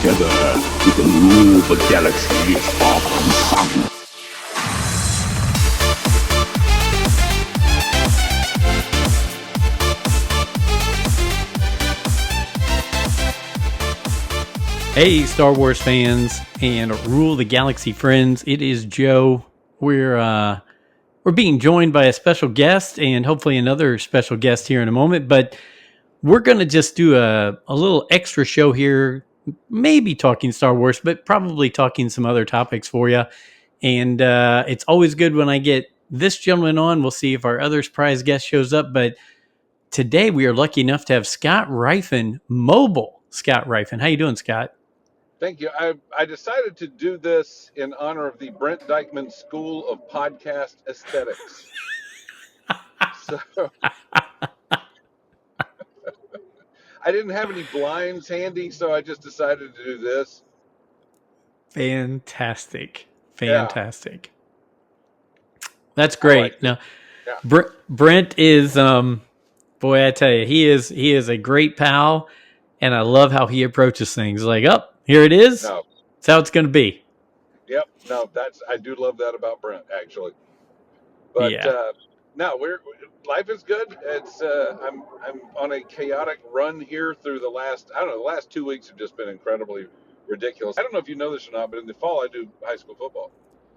together, we can rule the galaxy far from the sun. Hey, Star Wars fans and Rule the Galaxy friends. It is Joe. We're being joined by a special guest and hopefully another special guest here in a moment. But we're going to just do a little extra show here, maybe talking Star Wars, but probably talking some other topics for you. And it's always good when I get this gentleman on. We'll see if our other surprise guest shows up. But today we are lucky enough to have Scott Ryfun, mobile Scott Ryfun. How you doing, Scott? Thank you. I decided to do this in honor of the Brent Dykman School of Podcast Aesthetics. So I didn't have any blinds handy, so I just decided to do this. Fantastic. Yeah. That's great. Now, Yeah. Brent is boy, I tell you, he is a great pal, and I love how he approaches things. Like, here it is. No. That's how it's going to be. Yep. No, I do love that about Brent, actually. But Yeah. no, life is good. It's I'm on a chaotic run here through the last 2 weeks have just been incredibly ridiculous. I don't know if you know this or not, but in the fall I do high school football.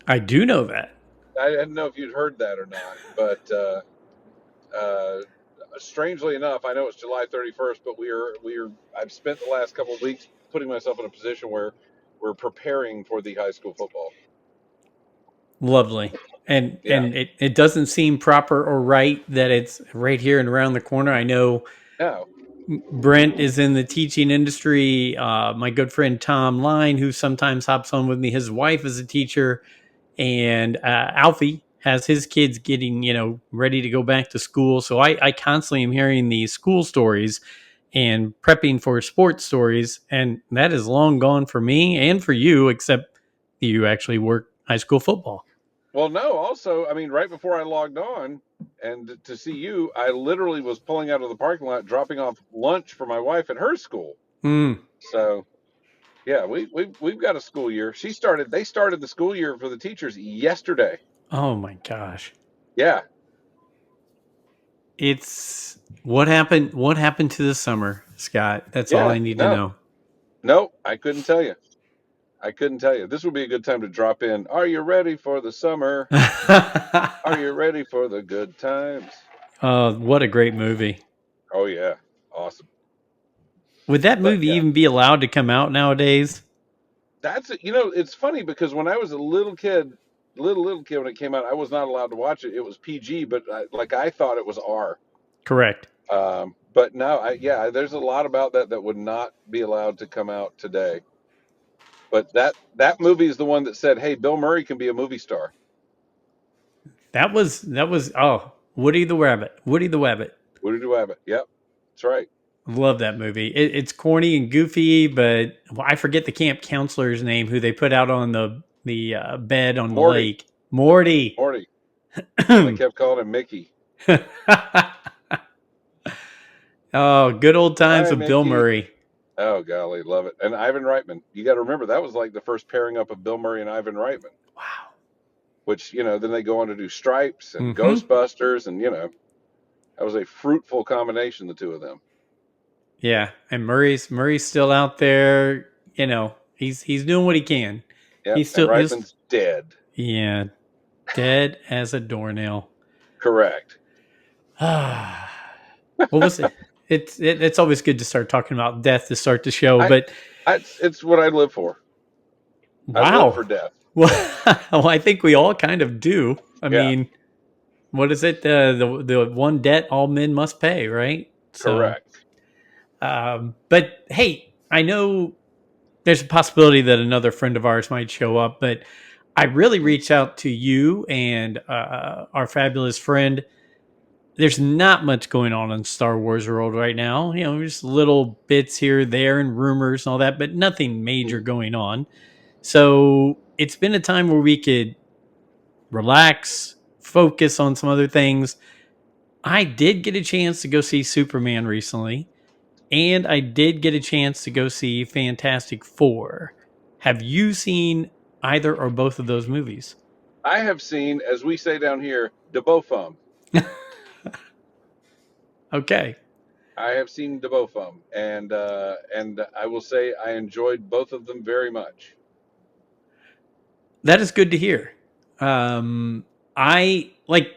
I do know that. I didn't know if you'd heard that or not, but strangely enough, I know it's July 31st, but I've spent the last couple of weeks putting myself in a position where we're preparing for the high school football. Lovely. And it doesn't seem proper or right that it's right here and around the corner. I know Brent is in the teaching industry. My good friend Tom Line, who sometimes hops on with me, his wife is a teacher, and Alfie has his kids getting ready to go back to school. So I constantly am hearing these school stories and prepping for sports stories, and that is long gone for me and for you, except you actually work high school football. Well, no, also, I mean, right before I logged on and to see you, I literally was pulling out of the parking lot, dropping off lunch for my wife at her school. So, yeah, we've got a school year. They started the school year for the teachers yesterday. Oh my gosh. Yeah. It's what happened to the summer, Scott? That's all I need to know. No, I couldn't tell you. This would be a good time to drop in. Are you ready for the summer? Are you ready for the good times? What a great movie. Oh, yeah. Awesome. Would that movie even be allowed to come out nowadays? It's funny because when I was a little kid when it came out, I was not allowed to watch it. It was PG, but I thought it was R. Correct. But now, there's a lot about that would not be allowed to come out today. But that movie is the one that said, "Hey, Bill Murray can be a movie star." That was Woody the Rabbit. Yep, that's right. Love that movie. It's corny and goofy, but I forget the camp counselor's name who they put out on the bed on the lake. Morty. I kept calling him Mickey. Oh, good old times with Bill Murray. Oh, golly, love it. And Ivan Reitman. You got to remember, that was like the first pairing up of Bill Murray and Ivan Reitman. Wow. Which, then they go on to do Stripes and Ghostbusters, and, that was a fruitful combination, the two of them. Yeah, and Murray's still out there. He's doing what he can. Yeah, and Reitman's dead. Yeah, dead as a doornail. Correct. What was it? It's always good to start talking about death to start the show, but it's what I live for. Wow. I live for death. Well, I think we all kind of do. I mean, what is it? The one debt all men must pay, right? Correct. But hey, I know there's a possibility that another friend of ours might show up, but I really reach out to you and our fabulous friend. There's not much going on in Star Wars world right now. Just little bits here, there, and rumors and all that, but nothing major going on. So it's been a time where we could relax, focus on some other things. I did get a chance to go see Superman recently. And I did get a chance to go see Fantastic Four. Have you seen either or both of those movies? I have seen, as we say down here, de Beaufum. Okay. I have seen de Beaufum, and I will say I enjoyed both of them very much. That is good to hear. I like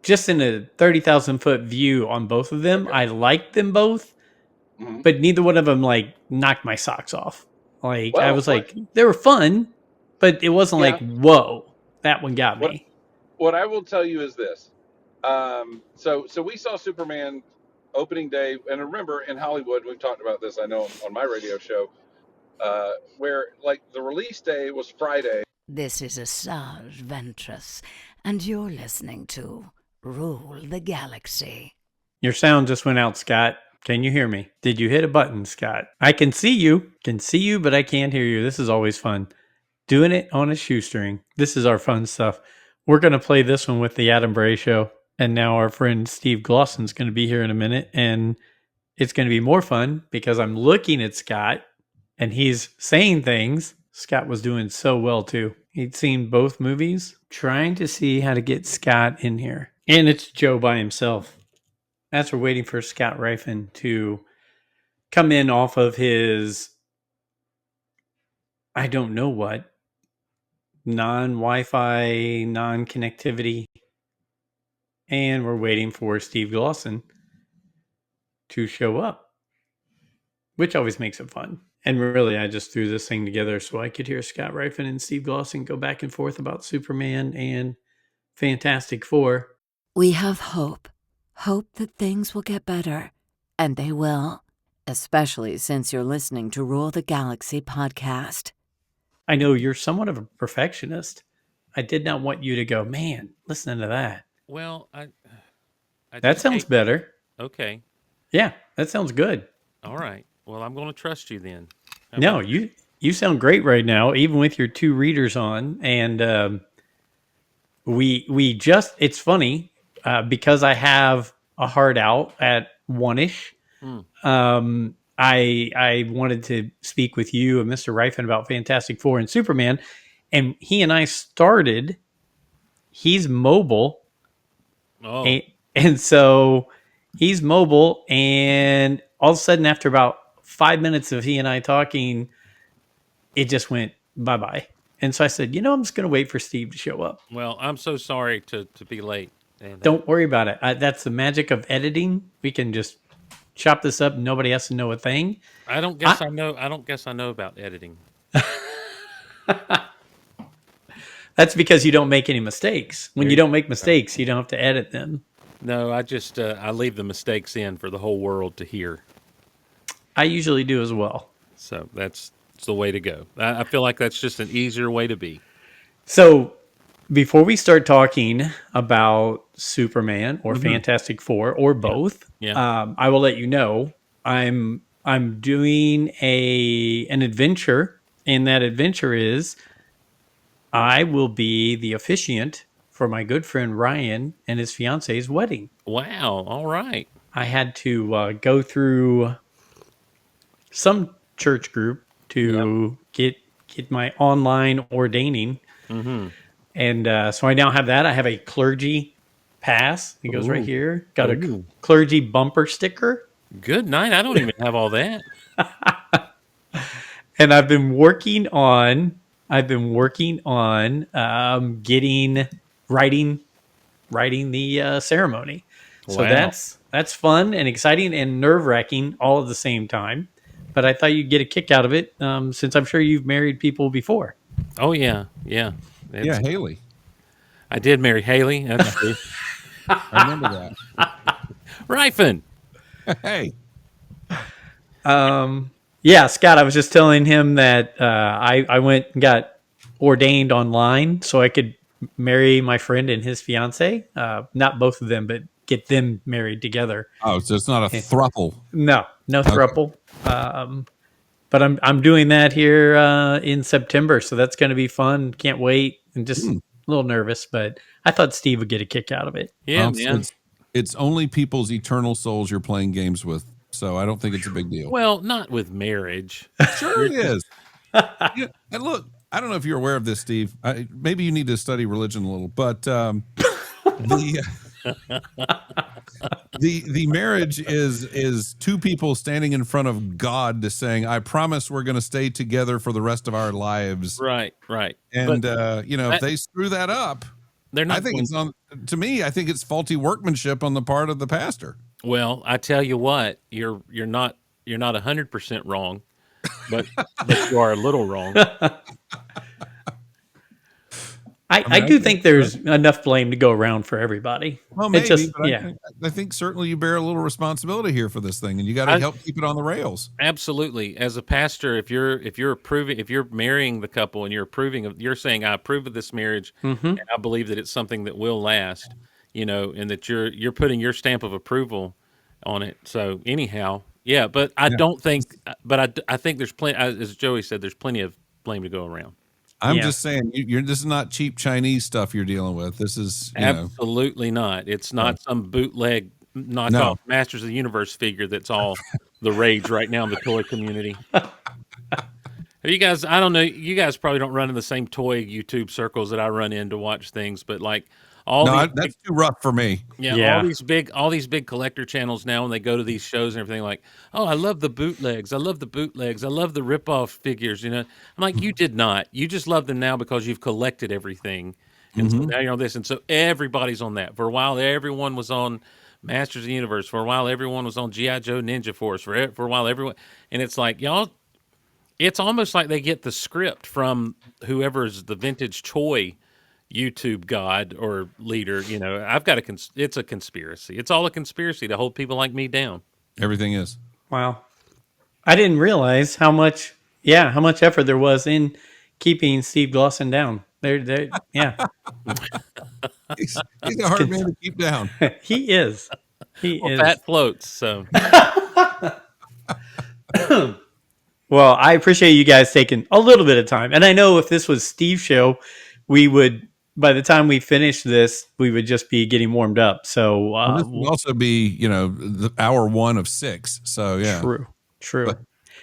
just in a 30,000 foot view on both of them. Okay. I liked them both, Mm-hmm. but neither one of them like knocked my socks off. Like I Well, was like, they were fun, but it wasn't yeah. like, whoa, that one got What me. what I will tell you is this. So we saw Superman opening day, and remember in Hollywood, we've talked about this. I know on my radio show, where like the release day was Friday. This is a Sage Ventress, and you're listening to Rule the Galaxy. Your sound just went out, Scott. Can you hear me? Did you hit a button, Scott? I can see you. But I can't hear you. This is always fun. Doing it on a shoestring. This is our fun stuff. We're going to play this one with the Adam Bray Show. And now our friend Steve Glosson's going to be here in a minute. And it's going to be more fun because I'm looking at Scott and he's saying things. Scott was doing so well too. He'd seen both movies, trying to see how to get Scott in here. And it's Joe by himself. As we're waiting for Scott Ryfun to come in off of his, I don't know what, non-Wi-Fi, non-connectivity. And we're waiting for Steve Glosson to show up, which always makes it fun. And really, I just threw this thing together so I could hear Scott Ryfun and Steve Glosson go back and forth about Superman and Fantastic Four. We have hope. Hope that things will get better. And they will. Especially since you're listening to Rule the Galaxy podcast. I know you're somewhat of a perfectionist. I did not want you to go, man, listening to that. Well, that sounds better. Okay. Yeah, that sounds good. All right. Well, I'm going to trust you then. No, you sound great right now, even with your two readers on. And we just, it's funny because I have a hard out at 1-ish. I wanted to speak with you and Mr. Ryfun about Fantastic Four and Superman, and he and I started. He's mobile, and so he's mobile, and all of a sudden, after about 5 minutes of he and I talking, it just went bye-bye. And so I said, I'm just going to wait for Steve to show up. Well, I'm so sorry to be late. And, don't worry about it. That's the magic of editing. We can just chop this up. Nobody has to know a thing. I don't guess I know about editing. That's because you don't make any mistakes. When you don't make mistakes, you don't have to edit them. No, I just I leave the mistakes in for the whole world to hear. I usually do as well. So that's the way to go. I feel like that's just an easier way to be. So before we start talking about Superman or Fantastic Four or both, I will let you know I'm doing an adventure, and that adventure is I will be the officiant for my good friend Ryan and his fiance's wedding. Wow! All right. I had to go through some church group to get my online ordaining. And so I now have that. I have a clergy pass. It goes right here. Got a clergy bumper sticker. Good night. I don't even have all that. And I've been working on writing the ceremony. So that's fun and exciting and nerve-wracking all at the same time. But I thought you'd get a kick out of it since I'm sure you've married people before. Oh, yeah. Yeah. Haley. I did marry Haley. That's true. I remember that. Ryfun. Hey. Yeah, Scott, I was just telling him that I went and got ordained online so I could marry my friend and his fiance. Not both of them, but get them married together. Oh, so it's not a throuple. No throuple. But I'm doing that here in September, so that's going to be fun. Can't wait, and just a little nervous, but I thought Steve would get a kick out of it. Yeah, man. It's only people's eternal souls you're playing games with, so I don't think it's a big deal. Well, not with marriage. Sure it is. Yeah, and look, I don't know if you're aware of this, Steve. Maybe you need to study religion a little, but the the marriage is two people standing in front of God to saying, "I promise we're going to stay together for the rest of our lives." Right. And if they screw that up, they're not. I think it's on. To me, I think it's faulty workmanship on the part of the pastor. Well, I tell you what, you're not 100% wrong, but you are a little wrong. I do think there's enough blame to go around for everybody. Well, maybe, but I think certainly you bear a little responsibility here for this thing, and you got to help keep it on the rails. Absolutely. As a pastor, if you're marrying the couple and you're saying, I approve of this marriage, and I believe that it's something that will last, and that you're putting your stamp of approval on it. So anyhow, yeah, but I don't think, but I think there's plenty, as Joey said, there's plenty of blame to go around. I'm just saying, this is not cheap Chinese stuff you're dealing with. This is absolutely not. It's not some bootleg knockoff Masters of the Universe figure that's all the rage right now in the toy community. You guys, I don't know. You guys probably don't run in the same toy YouTube circles that I run in to watch things, but like that's too rough for me. Yeah, all these big collector channels now, when they go to these shows and everything, like, oh, I love the bootlegs. I love the rip-off figures. I'm like, you did not. You just love them now because you've collected everything, and so now you're on this, and so everybody's on that. For a while, everyone was on Masters of the Universe. For a while, everyone was on G.I. Joe Ninja Force. For a while, everyone, and it's like, y'all, it's almost like they get the script from whoever's the vintage toy YouTube god or leader. I've got it's a conspiracy. It's all a conspiracy to hold people like me down. Everything is. Wow. I didn't realize how much effort there was in keeping Steve Glosson down. Yeah. He's a hard man to keep down. He is. He is. Fat floats, so. Well, I appreciate you guys taking a little bit of time. And I know if this was Steve's show, we would, by the time we finish this, we would just be getting warmed up. So this would also be, the hour 1 of 6. So yeah, true. But,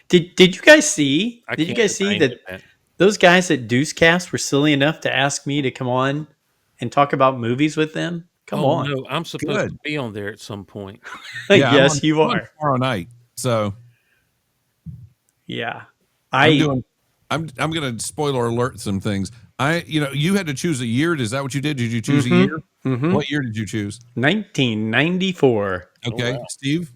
did you guys see? Did you guys see that those guys at Deucecast were silly enough to ask me to come on and talk about movies with them? Come on. No, I'm supposed to be on there at some point. Yes, you are. Tomorrow night. So yeah, I'm going to spoiler alert some things. You had to choose a year. Is that what you did? Did you choose a year? Mm-hmm. What year did you choose? 1994. Okay. Oh, wow. Steve?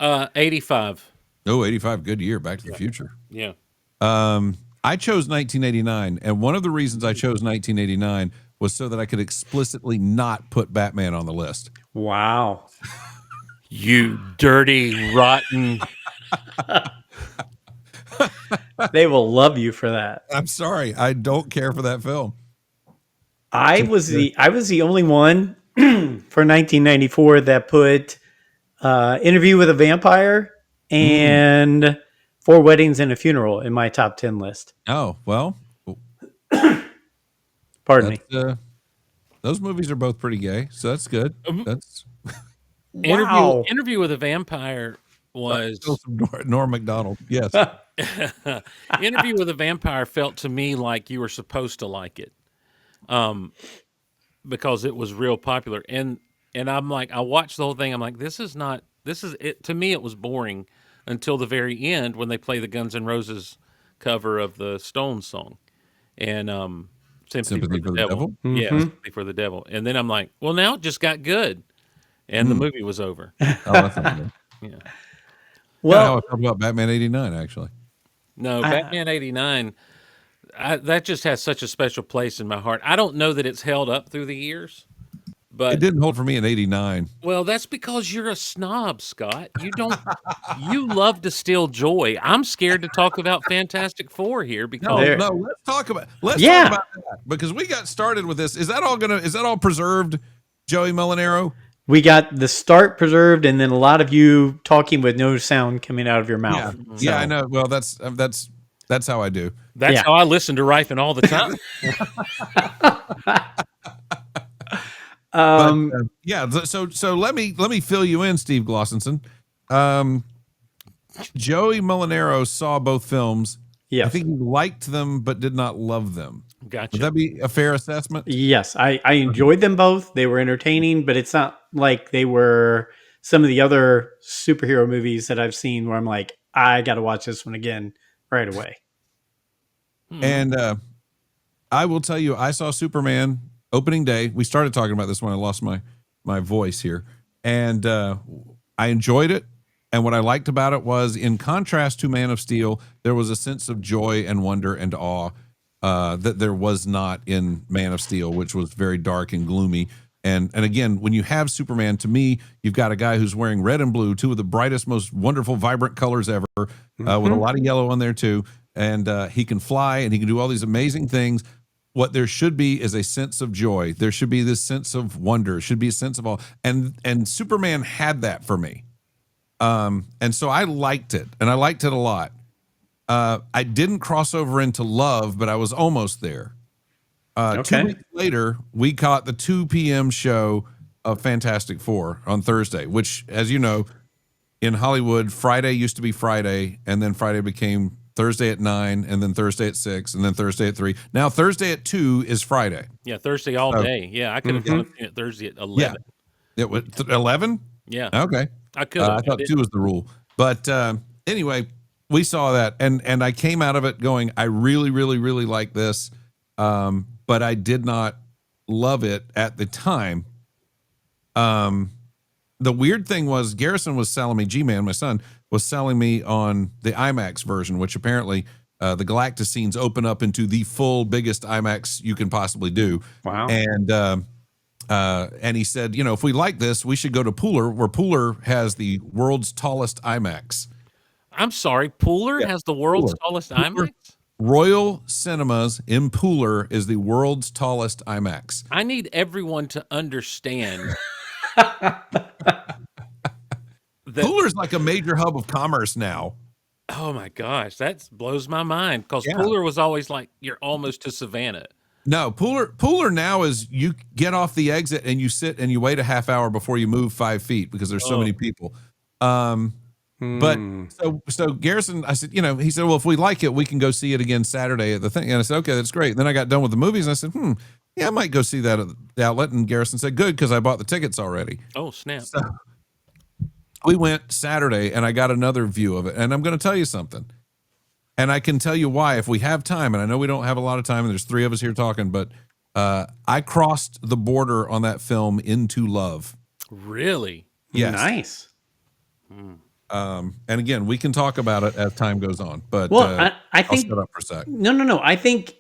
85. Oh, 85. Good year. Back to the Future. Yeah. I chose 1989. And one of the reasons I chose 1989 was so that I could explicitly not put Batman on the list. Wow. You dirty, rotten. They will love you for that. I'm sorry. I don't care for that film. I was the only one for 1994 that put Interview with a Vampire and 4 Weddings and a Funeral in my top 10 list. Oh, well. Pardon me. Those movies are both pretty gay, so that's good. That's wow. Interview with a Vampire was Norm Macdonald. Yes. Interview with a Vampire felt to me like you were supposed to like it, because it was real popular. And I'm like, I watched the whole thing. I'm like, this is it. To me, it was boring until the very end when they play the Guns N' Roses cover of the Stones song, and Sympathy for the Devil. Mm-hmm. Yeah, Sympathy for the Devil. And then I'm like, well, now it just got good, and the movie was over. Oh, that's not good. Yeah. Well, I talk about Batman 89 actually. No, Batman 89. That just has such a special place in my heart. I don't know that it's held up through the years, but it didn't hold for me in 89. Well, that's because you're a snob, Scott. You don't. You love to steal joy. I'm scared to talk about Fantastic Four here because no. Let's talk about that because we got started with this. Is that all preserved, Joey Molinaro? We got the start preserved, and then a lot of you talking with no sound coming out of your mouth. Yeah, I know. Well, that's how I do. That's how I listen to Ryfun all the time. Yeah. So let me fill you in, Steve Glossonson. Joey Molinaro saw both films. Yes. I think he liked them, but did not love them. Gotcha. Would that be a fair assessment? Yes, I enjoyed them both. They were entertaining, but it's not like they were some of the other superhero movies that I've seen where I'm like, I got to watch this one again right away. And I will tell you, I saw Superman opening day. We started talking about this when I lost my voice here, and I enjoyed it. And what I liked about it was, in contrast to Man of Steel, there was a sense of joy and wonder and awe that there was not in Man of Steel, which was very dark and gloomy. And again, when you have Superman, to me, you've got a guy who's wearing red and blue, two of the brightest, most wonderful, vibrant colors ever, with a lot of yellow on there too. And he can fly and he can do all these amazing things. What there should be is a sense of joy. There should be this sense of wonder. Should be a sense of awe. And Superman had that for me. And so I liked it, and I liked it a lot. I didn't cross over into love, but I was almost there. 2 weeks later, we caught the 2 p.m. show of Fantastic Four on Thursday, which, as you know, in Hollywood, Friday used to be Friday, and then Friday became Thursday at 9, and then Thursday at 6, and then Thursday at 3. Now Thursday at 2 is Friday. Yeah, Thursday all day. Yeah, I could have gone at Thursday at 11. Yeah, it was 11. Yeah, okay. I could have. I thought 2 was the rule, but anyway, we saw that, and I came out of it going, I really, really, really like this, but I did not love it at the time. The weird thing was, Garrison was selling me, G-Man, my son, was selling me on the IMAX version, which apparently the Galactus scenes open up into the full biggest IMAX you can possibly do. Wow. And he said, you know, if we like this, we should go to Pooler, where Pooler has the world's tallest IMAX. I'm sorry, Pooler has the world's tallest IMAX? Royal Cinemas in Pooler is the world's tallest IMAX. I need everyone to understand Pooler's like a major hub of commerce now. Oh my gosh, that blows my mind, because Pooler was always like, you're almost to Savannah. No, Pooler now is, you get off the exit and you sit and you wait a half hour before you move 5 feet because there's so many people. But so Garrison, I said, you know, he said, well, if we like it, we can go see it again Saturday at the thing. And I said, okay, that's great. And then I got done with the movies and I said, yeah, I might go see that at the outlet. And Garrison said, good, because I bought the tickets already. Oh, snap. So we went Saturday and I got another view of it. And I'm going to tell you something. And I can tell you why, if we have time, and I know we don't have a lot of time, and there's 3 of us here talking, but I crossed the border on that film into love. Really? Yes. Nice. And again, we can talk about it as time goes on, but I think, I'll shut up for a sec. No. I think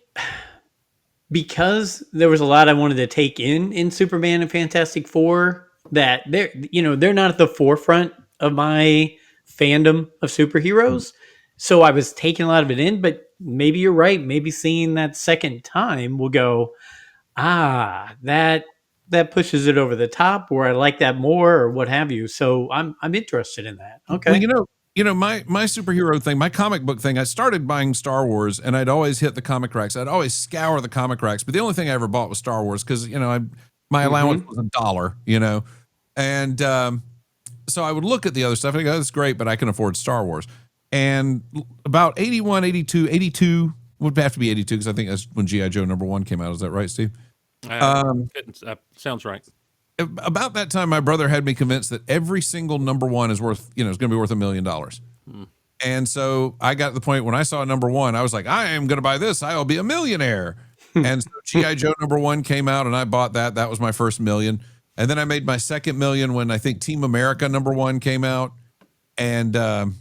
because there was a lot I wanted to take in Superman and Fantastic Four, that they're not at the forefront of my fandom of superheroes. So I was taking a lot of it in, but maybe you're right. Maybe seeing that second time will go, that pushes it over the top, or I like that more, or what have you. So I'm interested in that. Okay. Well, my superhero thing, my comic book thing, I started buying Star Wars, and I'd always hit the comic racks. I'd always scour the comic racks, but the only thing I ever bought was Star Wars because, my allowance was $1, and so I would look at the other stuff and I go, that's great, but I can afford Star Wars. And about 81, 82 would have to be 82 because I think that's when G.I. Joe #1 came out. Is that right, Steve? Sounds right. About that time, my brother had me convinced that every single #1 is worth, is going to be worth $1 million. And so I got to the point when I saw #1, I was like, I am going to buy this. I'll be a millionaire. And so G.I. Joe #1 came out and I bought that. That was my first million. And then I made my second million when I think Team America #1 came out. And,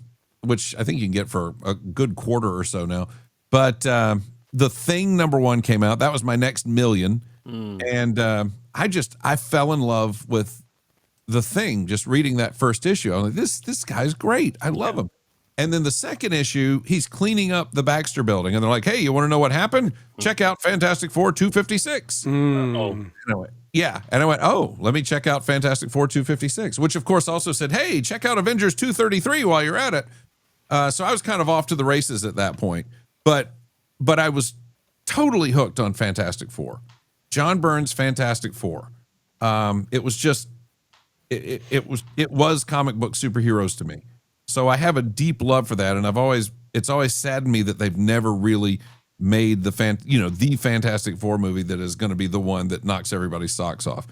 which I think you can get for a good quarter or so now. But The Thing #1 came out. That was my next million. And I fell in love with The Thing, just reading that first issue. I'm like, this guy's great. I love him. And then the second issue, he's cleaning up the Baxter building. And they're like, hey, you want to know what happened? Check out Fantastic Four 256. And I went, yeah. And I went, oh, let me check out Fantastic Four 256, which of course also said, hey, check out Avengers 233 while you're at it. So I was kind of off to the races at that point, but I was totally hooked on Fantastic Four. John Byrne's Fantastic Four. It was just it was comic book superheroes to me. So I have a deep love for that, and it's always saddened me that they've never really made the Fantastic Four movie that is going to be the one that knocks everybody's socks off.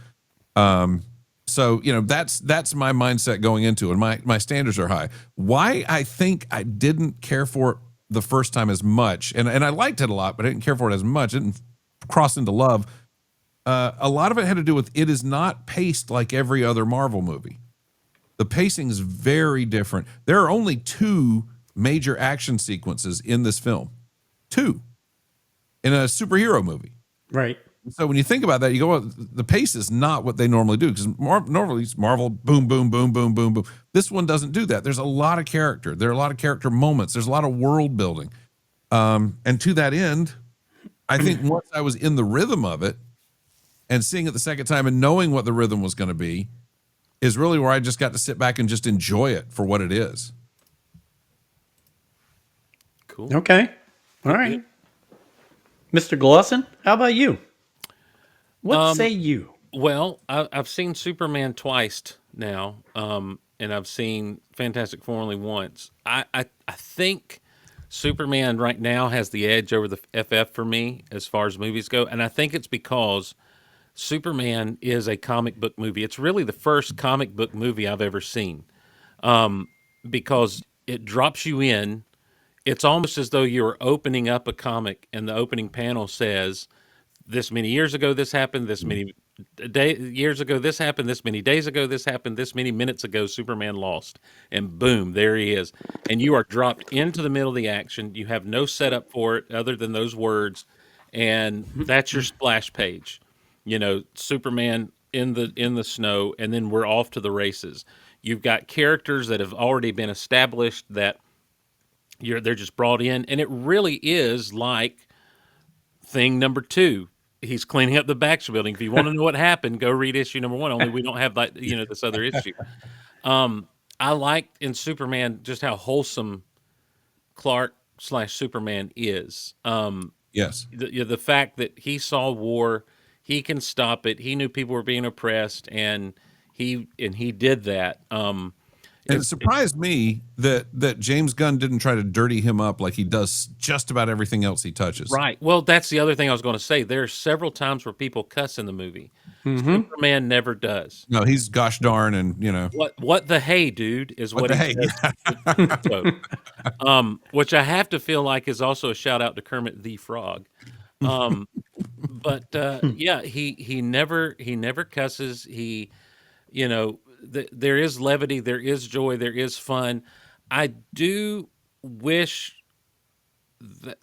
So that's my mindset going into it. My standards are high. Why I think I didn't care for it the first time as much, and I liked it a lot, but I didn't care for it as much. I didn't cross into love. A lot of it had to do with it is not paced like every other Marvel movie. The pacing is very different. There are only 2 major action sequences in this film. 2 in a superhero movie. Right. So when you think about that, you go, well, the pace is not what they normally do, because normally it's Marvel, boom, boom, boom, boom, boom, boom. This one doesn't do that. There's a lot of character. There are a lot of character moments. There's a lot of world building. And to that end, I think once I was in the rhythm of it and seeing it the second time and knowing what the rhythm was going to be is really where I just got to sit back and just enjoy it for what it is. Cool. Okay. All right. Mr. Glosson, how about you? What say you? Well, I've seen Superman twice now, and I've seen Fantastic Four only once. I think Superman right now has the edge over the FF for me as far as movies go, and I think it's because Superman is a comic book movie. It's really the first comic book movie I've ever seen, because it drops you in. It's almost as though you're opening up a comic, and the opening panel says, this many years ago this happened, this many years ago this happened, this many days ago this happened, this many minutes ago Superman lost, and boom, there he is, and you are dropped into the middle of the action. You have no setup for it other than those words, and that's your splash page. Superman in the snow, and then we're off to the races. You've got characters that have already been established that they're just brought in, and it really is like thing number 2. He's cleaning up the Baxter Building. If you want to know what happened, go read issue number 1. Only we don't have that, this other issue. I liked in Superman just how wholesome Clark/Superman is. Yes. The fact that he saw war, he can stop it. He knew people were being oppressed, and he did that. And it surprised me that James Gunn didn't try to dirty him up like he does just about everything else he touches. Right. Well, that's the other thing I was going to say. There are several times where people cuss in the movie. Superman never does. No, he's gosh darn, and what the hey, dude, is what he says. Which I have to feel like is also a shout out to Kermit the Frog. But yeah, he never cusses. He, there is levity, there is joy, there is fun. I do wish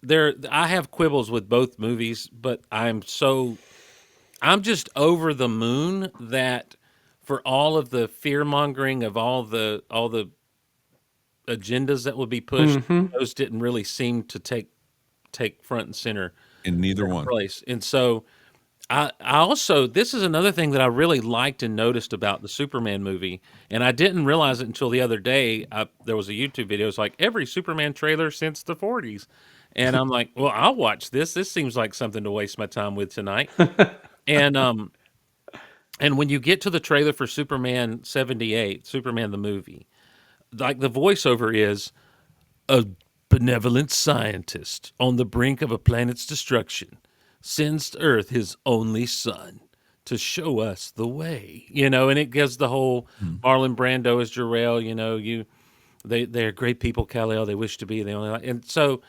that I have quibbles with both movies, but I'm just over the moon that for all of the fear mongering of all the agendas that would be pushed, those didn't really seem to take front and center in neither one place. And so I also, this is another thing that I really liked and noticed about the Superman movie, and I didn't realize it until the other day. There was a YouTube video. It's like every Superman trailer since the 40s. And I'm like, well, I'll watch this. This seems like something to waste my time with tonight. And when you get to the trailer for Superman 78, Superman the movie, like the voiceover is a benevolent scientist on the brink of a planet's destruction sends to Earth his only son to show us the way, and it gives the whole Marlon Brando as Jor-El, they're great people, Kal-El, they wish to be, they only, and so,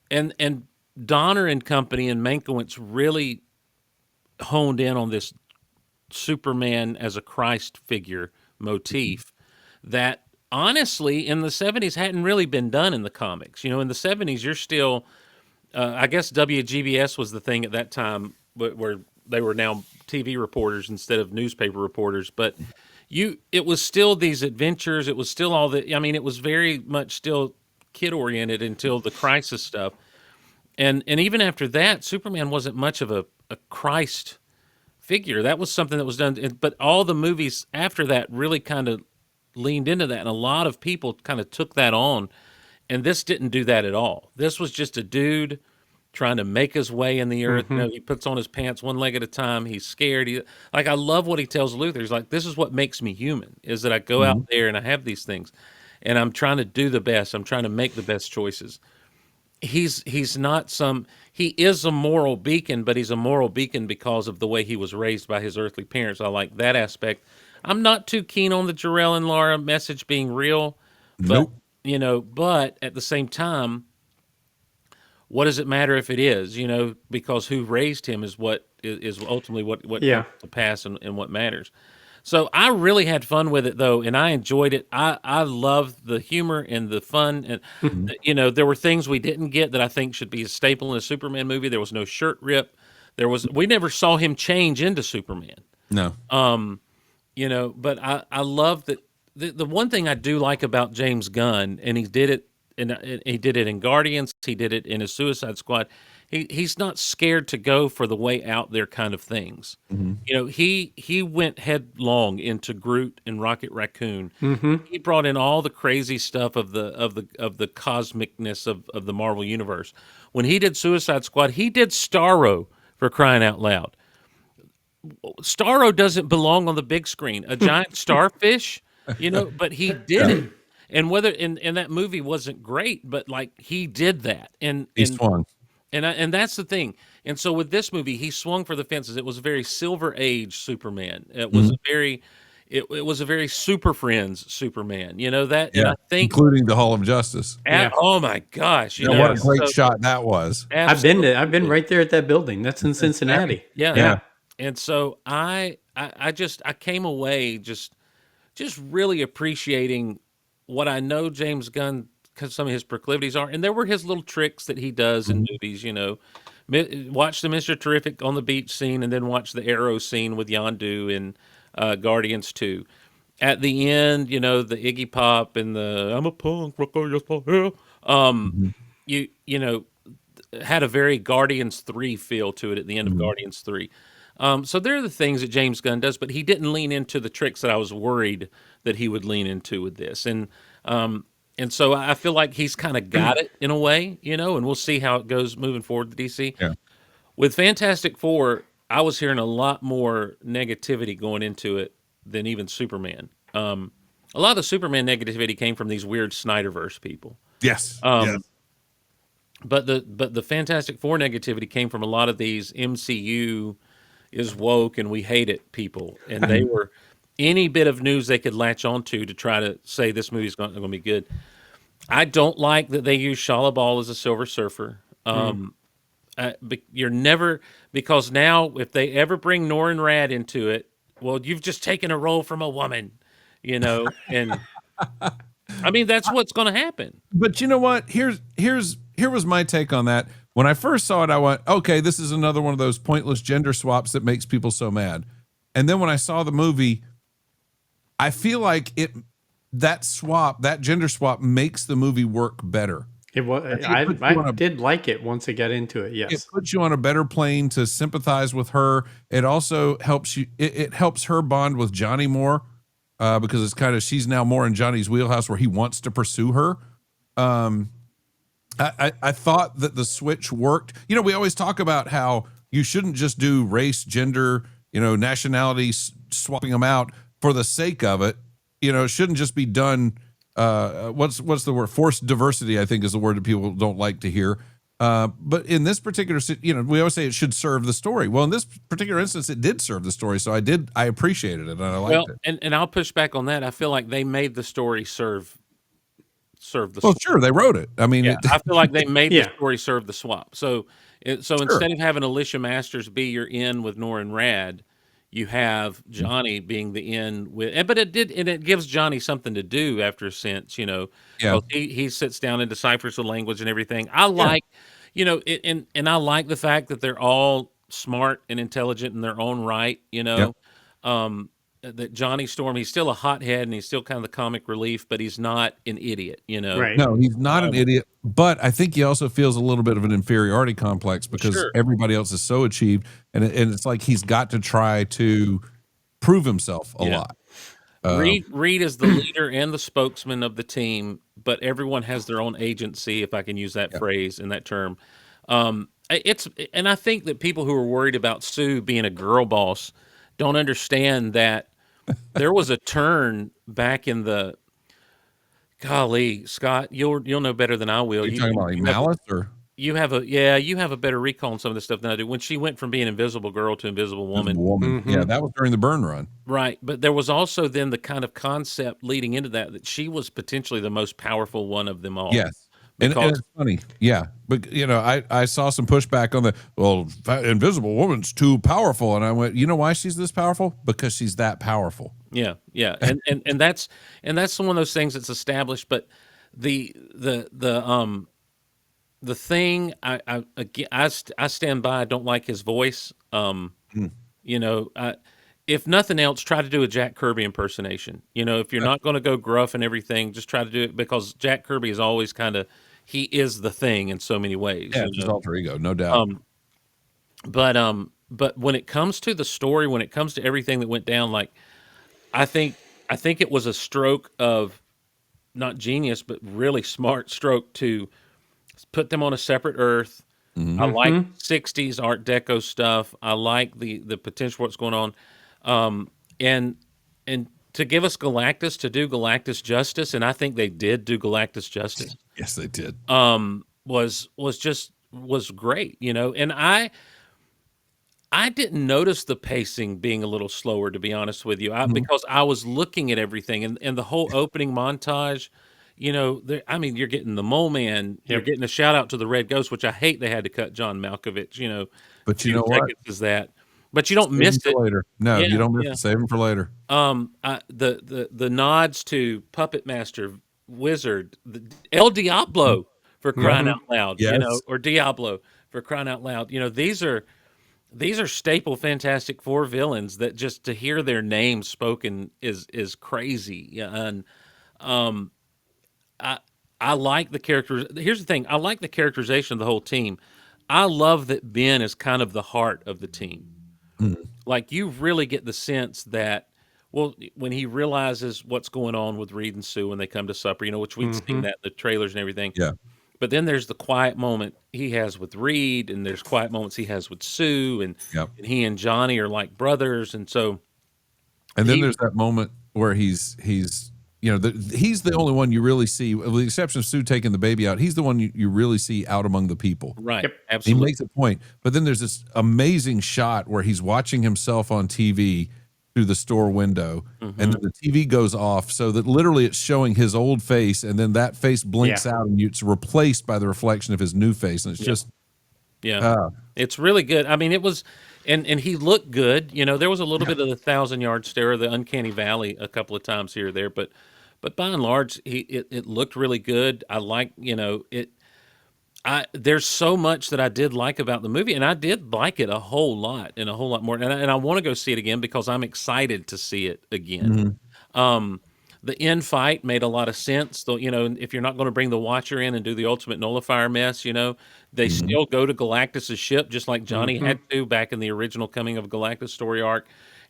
and Donner and company and Mankiewicz really honed in on this Superman as a Christ figure motif that honestly in the 70s hadn't really been done in the comics. In the 70s, you're still, I guess WGBS was the thing at that time, where they were now TV reporters instead of newspaper reporters. But it was still these adventures. It was still it was very much still kid oriented until the Crisis stuff. And even after that, Superman wasn't much of a Christ figure. That was something that was done. But all the movies after that really kind of leaned into that. And a lot of people kind of took that on. And this didn't do that at all. This was just a dude trying to make his way in the earth. He puts on his pants one leg at a time. He's scared. I love what he tells Luther. He's like, this is what makes me human, is that I go out there and I have these things, and I'm trying to do the best. I'm trying to make the best choices. He's not he is a moral beacon, but he's a moral beacon because of the way he was raised by his earthly parents. I like that aspect. I'm not too keen on the Jarrell and Laura message being real, but but at the same time, what does it matter if it is? Because who raised him is what is ultimately what comes to pass and what matters. So I really had fun with it, though, and I enjoyed it. I love the humor and the fun, and there were things we didn't get that I think should be a staple in a Superman movie. There was no shirt rip. We never saw him change into Superman. No. But I love that. The one thing I do like about James Gunn, and he did it in Guardians, he did it in his Suicide Squad. He's not scared to go for the way out there kind of things. He went headlong into Groot and Rocket Raccoon. He brought in all the crazy stuff of the cosmicness of the Marvel universe. When he did Suicide Squad, he did Starro, for crying out loud. Starro doesn't belong on the big screen. A giant starfish, but he did it. And whether and that movie wasn't great, but he did that. And he swung. And that's the thing. And so with this movie, he swung for the fences. It was a very Silver Age Superman. It was it was a very Super Friends Superman. That. Yeah, and I think, including the Hall of Justice. Oh my gosh! What a great shot that was. Absolutely. I've been right there at that building. That's in Cincinnati. Yeah. And so I came away just really appreciating what I know James Gunn, because some of his proclivities are, and there were his little tricks that he does in movies. Watch the Mr. Terrific on the beach scene, and then watch the Arrow scene with Yondu in Guardians 2. At the end, the Iggy Pop and the I'm a punk rocker, yes, had a very Guardians 3 feel to it at the end of Guardians 3. So there are the things that James Gunn does, but he didn't lean into the tricks that I was worried that he would lean into with this. And so I feel like he's kind of got it in a way, and we'll see how it goes moving forward to DC. Yeah. With Fantastic Four, I was hearing a lot more negativity going into it than even Superman. A lot of the Superman negativity came from these weird Snyderverse people. Yes. But the Fantastic Four negativity came from a lot of these MCU is woke and we hate it people, and they were any bit of news they could latch onto to try to say this movie's going to be good. I don't like that they use Shia LaBeouf as a Silver Surfer. You're never, because now if they ever bring Norrin Rad into it, well, you've just taken a role from a woman, and I mean that's what's going to happen. But you know what? Here was my take on that. When I first saw it, I went, okay, this is another one of those pointless gender swaps that makes people so mad. And then when I saw the movie, I feel like that gender swap makes the movie work better. It was. I did like it once I got into it. Yes, it puts you on a better plane to sympathize with her. It also helps you. It helps her bond with Johnny more because it's kind of she's now more in Johnny's wheelhouse where he wants to pursue her. I thought that the switch worked. We always talk about how you shouldn't just do race, gender, nationality, swapping them out for the sake of it. It shouldn't just be done. What's the word? Forced diversity, I think, is the word that people don't like to hear. But in this particular, we always say it should serve the story. Well, in this particular instance, it did serve the story. So I appreciated it and I liked it. And I'll push back on that. I feel like they made the story serve the well, swap. Sure, they wrote it. I mean, I feel like they made the story serve the swap. So instead of having Alicia Masters be your in with Norrin Rad, you have Johnny being the in with, but it gives Johnny something to do after a sense, he sits down and deciphers the language and everything. I like, and I like the fact that they're all smart and intelligent in their own right, that Johnny Storm, he's still a hothead and he's still kind of the comic relief, but he's not an idiot, Right. No, he's not an idiot, but I think he also feels a little bit of an inferiority complex because everybody else is so achieved, and it's like he's got to try to prove himself a lot. Reed is the leader and the spokesman of the team, but everyone has their own agency, if I can use that phrase and that term. And I think that people who are worried about Sue being a girl boss don't understand that there was a turn back in the golly, Scott, you'll know better than I will. Are you talking about like Malice or You have a better recall on some of this stuff than I do. When she went from being Invisible Girl to Invisible Woman, Invisible Woman? Yeah, that was during the Byrne run. right? But there was also then the kind of concept leading into that she was potentially the most powerful one of them all. Yes. And Because it's funny, yeah. But you know, I saw some pushback on Invisible Woman's too powerful, and I went, you know why she's this powerful? Because she's that powerful. yeah, and that's one of those things that's established. But the thing I stand by. I don't like his voice. You know, if nothing else, try to do a Jack Kirby impersonation. You know, if you're not going to go gruff and everything, just try to do it, because Jack Kirby is always he is the Thing in so many ways. Yeah, it's his alter ego, no doubt. But when it comes to the story, when it comes to everything that went down, like I think it was a stroke of not genius, but really smart stroke to put them on a separate Earth. I like 60s Art Deco stuff. I like the potential for what's going on, and to give us Galactus, to do Galactus justice, and I think they did do Galactus justice. Yes, they did. Was great, you know. And I didn't notice the pacing being a little slower, to be honest with you, because I was looking at everything, and the whole opening montage. You know, I mean, you're getting the Mole Man. You're getting a shout out to the Red Ghost, which I hate they had to cut John Malkovich. You know, but you know what? Is that? But you don't miss it later. No, you don't miss it. Save them for later. The nods to Puppet Master, Wizard, El Diablo, for crying out loud. Yes. You know, or Diablo, for crying out loud. You know, these are staple Fantastic Four villains that just to hear their names spoken is crazy. Yeah, and I like the characters. Here's the thing. I like the characterization of the whole team. I love that Ben is kind of the heart of the team. Like, you really get the sense that, well, when he realizes what's going on with Reed and Sue when they come to supper, you know, which we've seen that in the trailers and everything. Yeah. But then there's the quiet moment he has with Reed, and there's quiet moments he has with Sue, and he and Johnny are like brothers. And so, and then there's that moment where he's you know, he's the only one you really see, with the exception of Sue taking the baby out. He's the one you really see out among the people. Right. Yep. Absolutely. He makes a point. But then there's this amazing shot where he's watching himself on TV through the store window, and then the TV goes off, so that literally it's showing his old face, and then that face blinks out, and it's replaced by the reflection of his new face, and it's just it's really good. I mean, it was, and he looked good. You know, there was a little bit of the 1,000-yard stare, the uncanny valley, a couple of times here or there, but by and large, it looked really good. I like, you know, there's so much that I did like about the movie, and I did like it a whole lot and a whole lot more. And I want to go see it again because I'm excited to see it again. The end fight made a lot of sense. Though, you know, if you're not going to bring the Watcher in and do the ultimate nullifier mess, you know, they still go to Galactus's ship, just like Johnny had to back in the original Coming of Galactus story arc.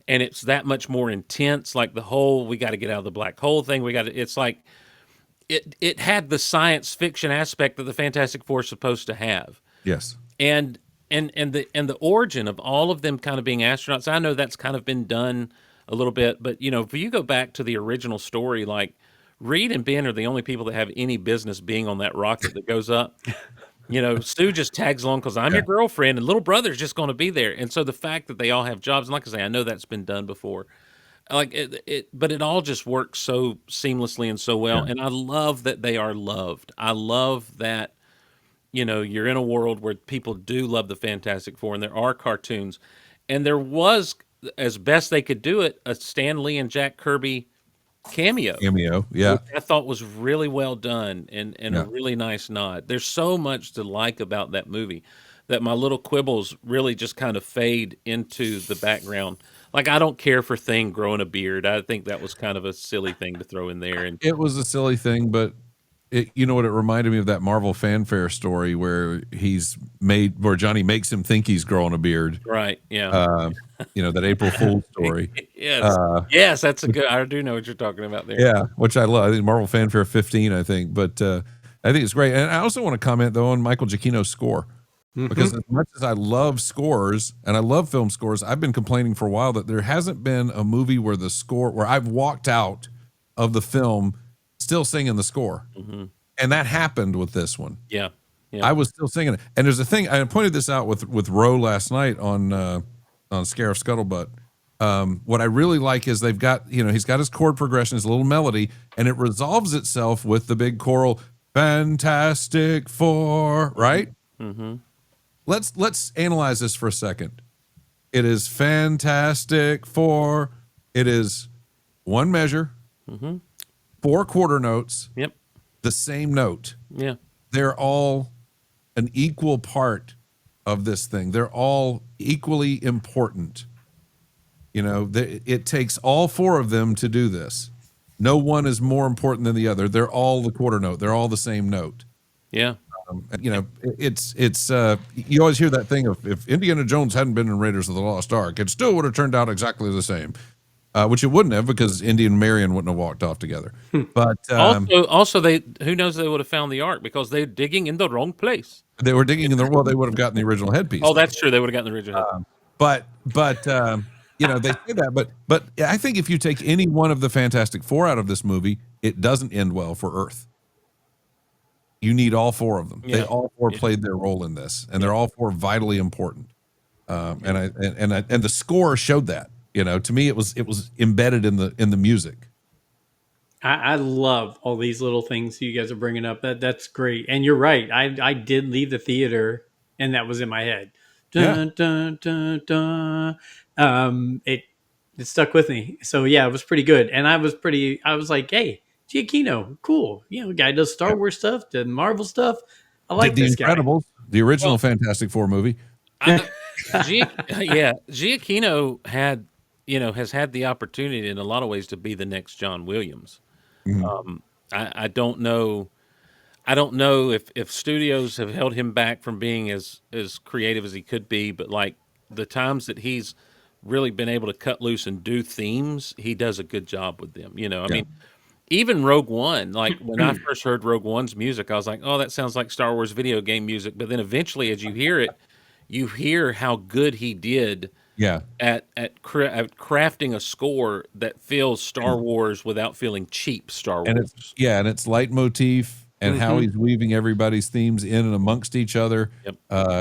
And it's that much more intense. Like the whole, we got to get out of the black hole thing. It's like, it had the science fiction aspect that the Fantastic Four is supposed to have. Yes. And the origin of all of them kind of being astronauts, I know that's kind of been done a little bit, but, you know, if you go back to the original story, like, Reed and Ben are the only people that have any business being on that rocket that goes up. You know, Sue just tags along because I'm your girlfriend, and little brother's just going to be there. And so the fact that they all have jobs, and like I say, I know that's been done before. Like but it all just works so seamlessly and so well. And I love that they are loved. I love that, you know, you're in a world where people do love the Fantastic Four, and there are cartoons, and there was, as best they could do it, a Stan Lee and Jack Kirby cameo, yeah, which I thought was really well done and a really nice nod. There's so much to like about that movie that my little quibbles really just kind of fade into the background. Like, I don't care for Thing growing a beard. I think that was kind of a silly thing to throw in there. And it was a silly thing, but you know what? It reminded me of that Marvel fanfare story where Johnny makes him think he's growing a beard. Right. Yeah. You know, that April Fool's story. Yes, that's a good. I do know what you're talking about there. Yeah, which I love. I think Marvel Fanfare 15, I think, but I think it's great. And I also want to comment though on Michael Giacchino's score. Because as much as I love scores and I love film scores, I've been complaining for a while that there hasn't been a movie where the score, where I've walked out of the film still singing the score. And that happened with this one. Yeah. I was still singing it. And there's a thing, I pointed this out with Roe last night on Scarif Scuttlebutt. What I really like is they've got, he's got his chord progression, his little melody, and it resolves itself with the big choral, FantasticFour, right? Let's analyze this for a second. It is FantasticFour. It is one measure, 4 quarter notes, the same note. Yeah. They're all an equal part of this thing. They're all equally important. It takes all 4 of them to do this. No one is more important than the other. They're all the quarter note. They're all the same note. Yeah. It's you always hear that thing of, if Indiana Jones hadn't been in Raiders of the Lost Ark, it still would have turned out exactly the same, which it wouldn't have, because Indy and Marion wouldn't have walked off together. But also who knows, they would have found the ark because they're digging in the wrong place. They were digging in the, well, they would have gotten the original headpiece. Oh, that's true. They would have gotten the original headpiece. But they say that, but I think if you take any one of the Fantastic Four out of this movie, it doesn't end well for Earth. You need all 4 of them. Yeah. They all 4 played their role in this, and they're all 4 vitally important. And the score showed that. To me, it was embedded in the music. I love all these little things you guys are bringing up. That's great. And you're right. I did leave the theater, and that was in my head. Dun, dun, dun, dun. It stuck with me. So yeah, it was pretty good. And I was like, hey, Giacchino, cool. Guy does Star Wars stuff, did Marvel stuff. I like this guy. The Incredibles, the original Fantastic Four movie. Giacchino has had the opportunity in a lot of ways to be the next John Williams. I don't know if studios have held him back from being as creative as he could be, but like the times that he's really been able to cut loose and do themes, he does a good job with them. I mean, even Rogue One, like when I first heard Rogue One's music, I was like, oh, that sounds like Star Wars video game music. But then eventually, as you hear it, you hear how good he did at crafting a score that feels Star Wars without feeling cheap Star Wars. And it's leitmotif and how he's weaving everybody's themes in and amongst each other.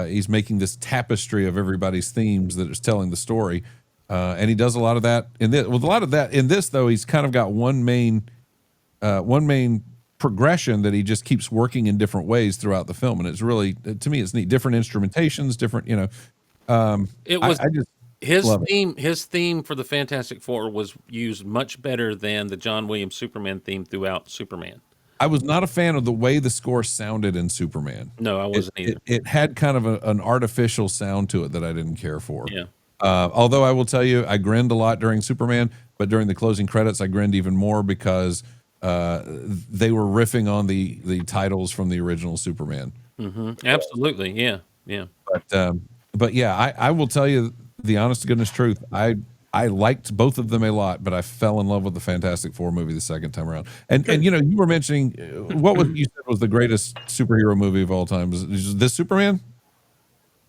He's making this tapestry of everybody's themes that is telling the story. And he does a lot of that in this. With a lot of that in this, though, he's kind of got one main progression that he just keeps working in different ways throughout the film, and it's really, to me, it's neat. Different instrumentations, different, his theme for the Fantastic Four was used much better than the John Williams Superman theme throughout Superman. I was not a fan of the way the score sounded in Superman. No, I wasn't either. It had kind of an artificial sound to it that I didn't care for. Yeah. Although I will tell you, I grinned a lot during Superman, but during the closing credits, I grinned even more because they were riffing on the titles from the original Superman. Absolutely, yeah. But yeah, I will tell you the honest to goodness truth. I liked both of them a lot, but I fell in love with the Fantastic Four movie the second time around. And you were mentioning what you said was the greatest superhero movie of all time. Was this Superman?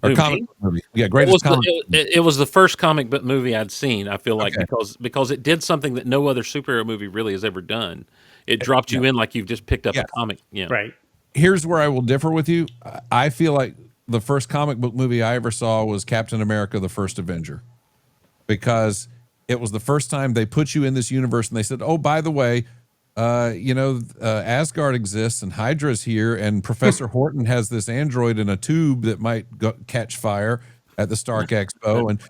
Or comic book movie? Yeah, greatest comic. It was the first comic book movie I'd seen. I feel like because it did something that no other superhero movie really has ever done. It dropped you in like you've just picked up a comic. Yeah, right. Here's where I will differ with you. I feel like the first comic book movie I ever saw was Captain America: The First Avenger, because it was the first time they put you in this universe and they said, "Oh, by the way, Asgard exists and Hydra's here, and Professor Horton has this android in a tube that might catch fire at the Stark Expo." And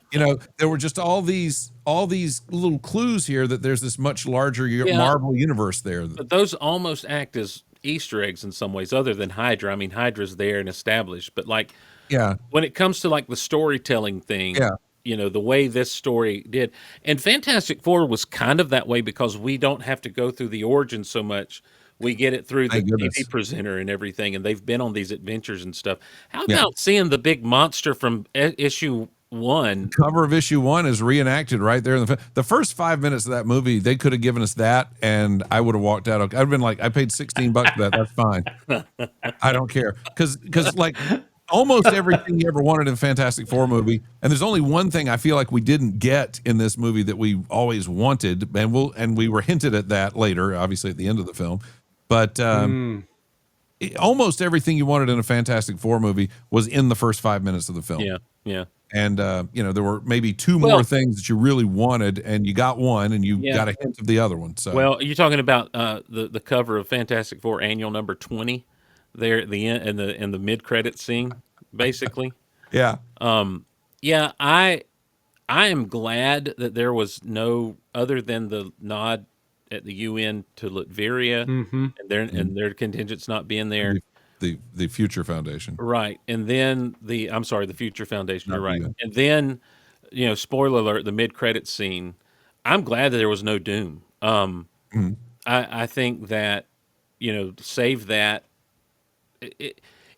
there were just all these little clues here that there's this much larger Marvel universe there. But those almost act as Easter eggs in some ways, other than Hydra. I mean, Hydra's there and established, but when it comes to like the storytelling thing, the way this story did, and Fantastic Four was kind of that way because we don't have to go through the origin so much. We get it through the TV presenter and everything, and they've been on these adventures and stuff. How about seeing the big monster from issue 1? The cover of issue 1 is reenacted right there in the first 5 minutes of that movie. They could have given us that, and I would have walked out. I'd been like, I paid $16 for that. That's fine. I don't care because like almost everything you ever wanted in a Fantastic Four movie. And there's only one thing I feel like we didn't get in this movie that we always wanted, and we were hinted at that later, obviously at the end of the film. But almost everything you wanted in a Fantastic Four movie was in the first 5 minutes of the film. Yeah, yeah. And there were maybe two more things that you really wanted, and you got one, and you got a hint of the other one. So, well, you're talking about the cover of Fantastic Four Annual number 20, there at the end in the mid credit scene, basically. yeah, yeah. I am glad that there was no other than the nod at the UN to Latveria and their contingents not being there. The Future Foundation, right? And then the Future Foundation. You're right. And then, spoiler alert: the mid-credit scene. I'm glad that there was no Doom. I think that save that.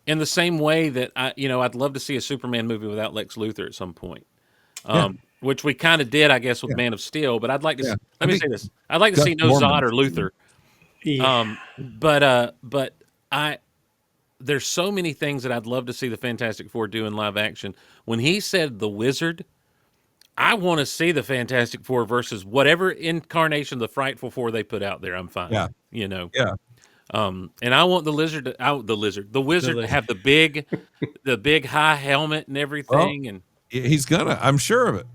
In the same way that I'd love to see a Superman movie without Lex Luthor at some point. Which we kind of did, I guess, with Man of Steel. But I'd like to. Let me say this: I'd like to see no Zod or Luthor. Yeah. But there's so many things that I'd love to see the Fantastic Four do in live action. When he said the Wizard, I want to see the Fantastic Four versus whatever incarnation of the Frightful Four they put out there. I'm fine. Yeah. Yeah. And I want the Wizard to have the big high helmet and everything. And he's gonna. I'm sure of it.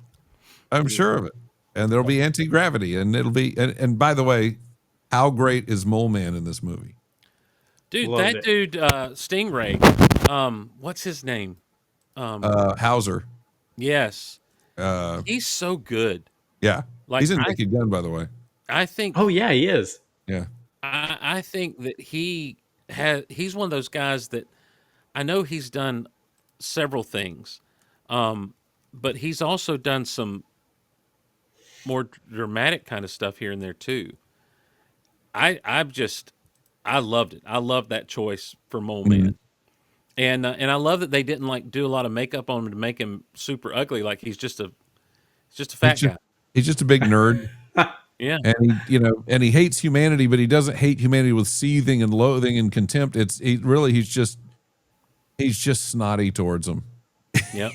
And there'll be anti-gravity, and it'll be. And by the way, how great is Mole Man in this movie? Dude, dude, Stingray. What's his name? Hauser. Yes. He's so good. Yeah. He's in Naked Gun, by the way. I think. Oh yeah, he is. Yeah. I think that he's one of those guys that I know he's done several things, but he's also done some more dramatic kind of stuff here and there too. I loved it. I loved that choice for Mole Man. And I love that they didn't do a lot of makeup on him to make him super ugly. Like he's just a fat guy. He's just a big nerd. Yeah. And he hates humanity, but he doesn't hate humanity with seething and loathing and contempt. He's just snotty towards them. Yep.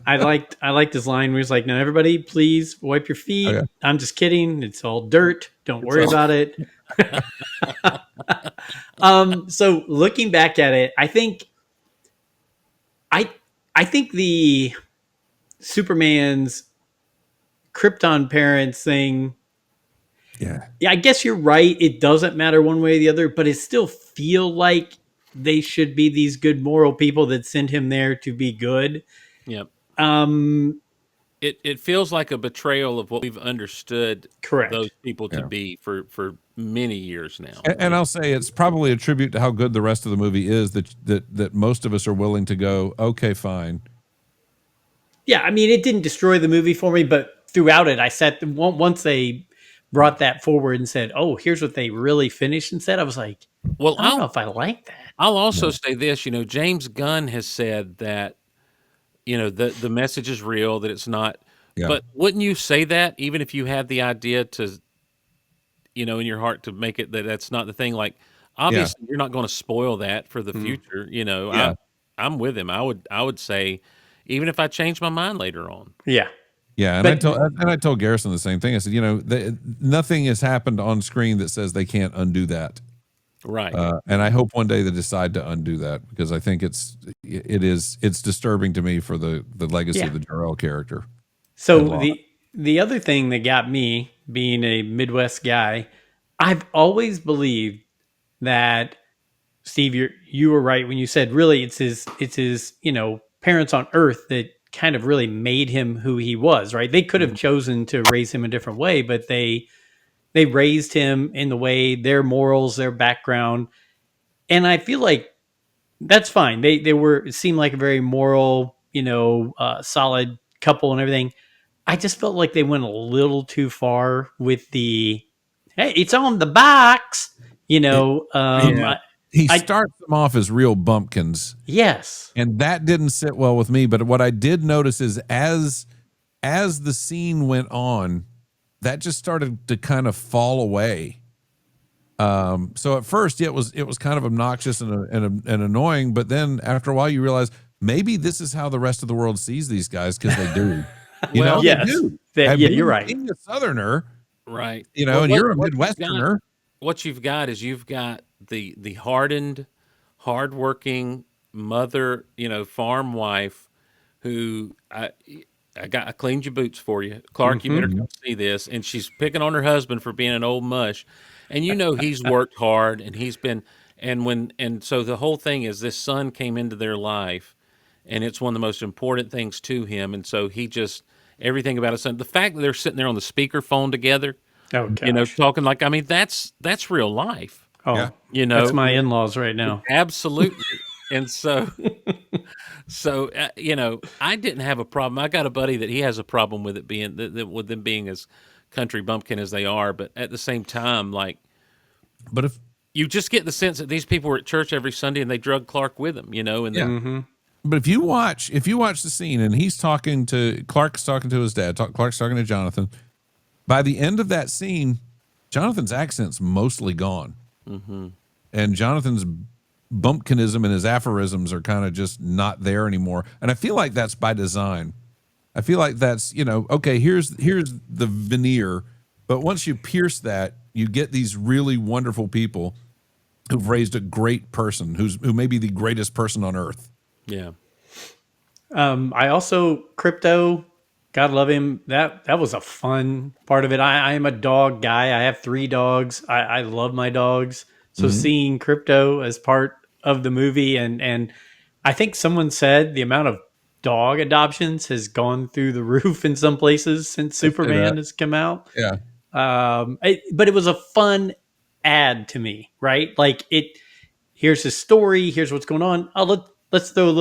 I liked his line where he's like, "Now everybody, please wipe your feet." Okay. I'm just kidding. It's all dirt. Don't worry about it. So looking back at it, I think the Superman's Krypton parents thing. Yeah, I guess you're right. It doesn't matter one way or the other, but it still feel like they should be these good moral people that send him there to be good. Yep. It feels like a betrayal of what we've understood those people to be for many years now. And I'll say it's probably a tribute to how good the rest of the movie is that most of us are willing to go, okay, fine. Yeah, I mean, it didn't destroy the movie for me, but throughout it, I sat once they brought that forward and said, "Oh, here's what they really finished," and said, I was like, "Well, I don't know if I like that." I'll also say this: James Gunn has said that the message is real, that it's not. Yeah. But wouldn't you say that even if you had the idea to, in your heart to make it that's not the thing? Like, obviously, you're not going to spoil that for the future. I'm with him. I would say, even if I change my mind later on. Yeah. Yeah, and I told Garrison the same thing. I said, nothing has happened on screen that says they can't undo that. Right. And I hope one day they decide to undo that, because I think it's disturbing to me for the legacy of the Jor-El character. So the other thing that got me, being a Midwest guy, I've always believed that, Steve, you were right when you said really it's his parents on Earth that kind of really made him who he was, right? They could have chosen to raise him a different way, but they raised him in the way, their morals, their background. And I feel like that's fine. It seemed like a very moral, solid couple and everything. I just felt like they went a little too far with the, hey, it's on the box, He starts them off as real bumpkins. Yes. And that didn't sit well with me. But what I did notice is as the scene went on, that just started to kind of fall away. So at first it was kind of obnoxious and annoying, but then after a while you realize maybe this is how the rest of the world sees these guys, because they do. You know, Well, they Yes. do. Yeah, And you're right. being a Southerner, right. you know, Well, and you're a Midwesterner. what you've got is you've got the hardened, hardworking mother, farm wife who I cleaned your boots for you, Clark. You better come see this. And she's picking on her husband for being an old mush, and he's worked hard, and he's been and so the whole thing is this son came into their life, and it's one of the most important things to him, and so he just everything about his son. The fact that they're sitting there on the speakerphone together, Oh gosh. talking like that's real life. Yeah. Oh, that's my in-laws right now. Absolutely. And so I didn't have a problem. I got a buddy that he has a problem with it being with them being as country bumpkin as they are, but at the same time, like, But if you just get the sense that these people were at church every Sunday and they drug Clark with them, and yeah. But if you watch the scene and Clark's talking to his dad, Clark's talking to Jonathan. By the end of that scene, Jonathan's accent's mostly gone, and Jonathan's bumpkinism and his aphorisms are kind of just not there anymore. And I feel like that's by design. I feel like that's, okay, here's the veneer, but once you pierce that, you get these really wonderful people who've raised a great person who may be the greatest person on earth. yeah. I also Crypto, God love him. That was a fun part of it. I am a dog guy. I have 3 dogs. I love my dogs. So seeing Crypto as part of the movie, and I think someone said the amount of dog adoptions has gone through the roof in some places since Superman has come out. Yeah. But it was a fun ad to me, right? Like here's his story. Here's what's going on. Let's throw a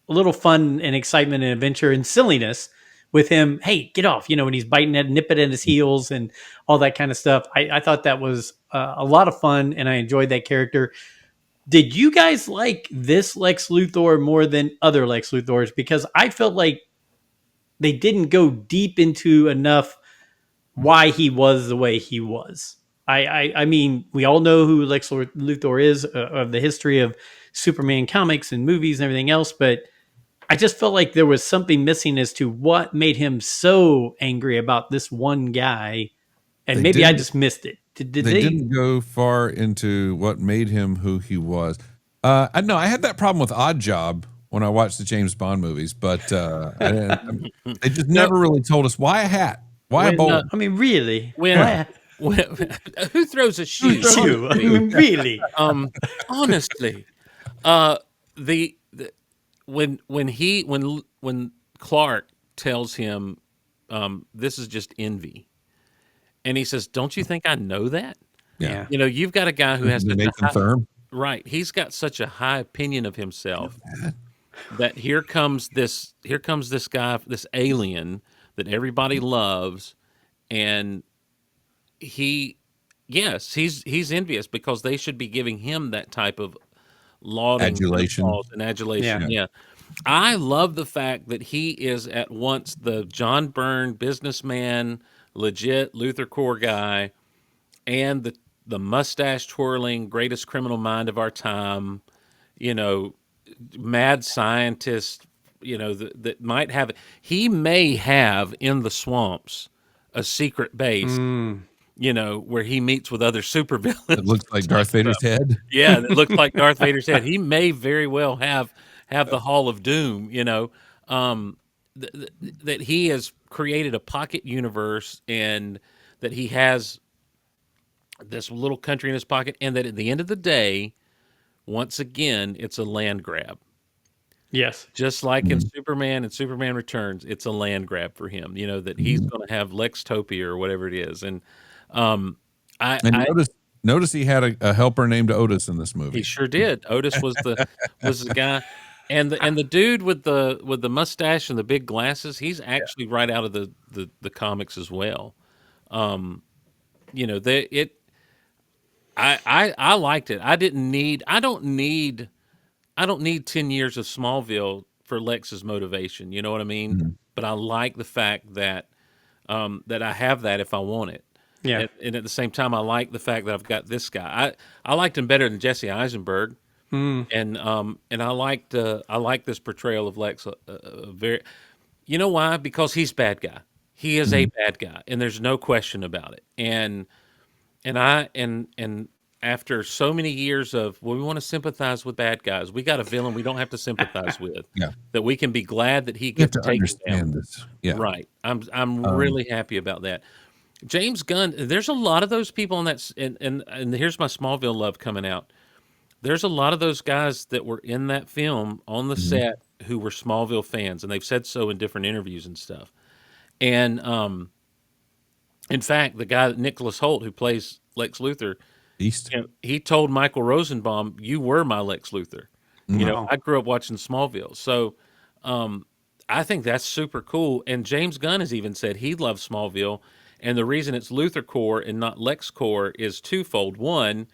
little fun and excitement and adventure and silliness with him. Hey, get off, when he's biting at, nipping at his heels and all that kind of stuff. I thought that was a lot of fun, and I enjoyed that character. Did you guys like this Lex Luthor more than other Lex Luthors? Because I felt like they didn't go deep into enough why he was the way he was. I mean, we all know who Lex Luthor is, of the history of Superman comics and movies and everything else, but I just felt like there was something missing as to what made him so angry about this one guy, and maybe I just missed it. Did they didn't go far into what made him who he was. I know I had that problem with Odd Job when I watched the James Bond movies, but they just never really told us why a hat, why a bowl. I mean, really? Who throws a shoe? I mean, really? Honestly, when Clark tells him, this is just envy, and he says, "Don't you think I know that?" Yeah. You've got a guy who has Nathan Thurm. Right. He's got such a high opinion of himself that here comes this guy, this alien that everybody loves, and he's envious because they should be giving him that type of lauding and adulation. Yeah. I love the fact that he is at once the John Byrne businessman, legit Luther Core guy, and the mustache twirling greatest criminal mind of our time, mad scientist, that might have, he may have in the swamps a secret base, where he meets with other supervillains. It looks like Darth Vader's head. Yeah, it looks like Darth Vader's head. He may very well have the Hall of Doom, that he has created a pocket universe, and that he has this little country in his pocket, and that at the end of the day, once again, it's a land grab. Yes. Just like in Superman and Superman Returns, it's a land grab for him, that he's going to have Lextopia or whatever it is. And notice he had a helper named Otis in this movie. He sure did. Otis was the guy. And the dude with the mustache and the big glasses, he's actually right out of the comics as well. I liked it. I don't need 10 years of Smallville for Lex's motivation. You know what I mean? Mm-hmm. But I like the fact that I have that if I want it. Yeah. And at the same time, I like the fact that I've got this guy. I liked him better than Jesse Eisenberg, and I liked this portrayal of Lex very. You know why? Because he's bad guy. He is a bad guy, and there's no question about it. And after so many years of, well, we want to sympathize with bad guys, we got a villain we don't have to sympathize with. Yeah. That we can be glad that he You have gets to taken down. understand this. Yeah. Right. I'm really happy about that. James Gunn, there's a lot of those people on that, and here's my Smallville love coming out. There's a lot of those guys that were in that film on the set who were Smallville fans, and they've said so in different interviews and stuff. And in fact, the guy Nicholas Hoult, who plays Lex Luthor, East. he told Michael Rosenbaum, "You were my Lex Luthor." You know, I grew up watching Smallville, so I think that's super cool. And James Gunn has even said he loves Smallville, and the reason it's Luthor Corps and not Lex Corps is twofold. One,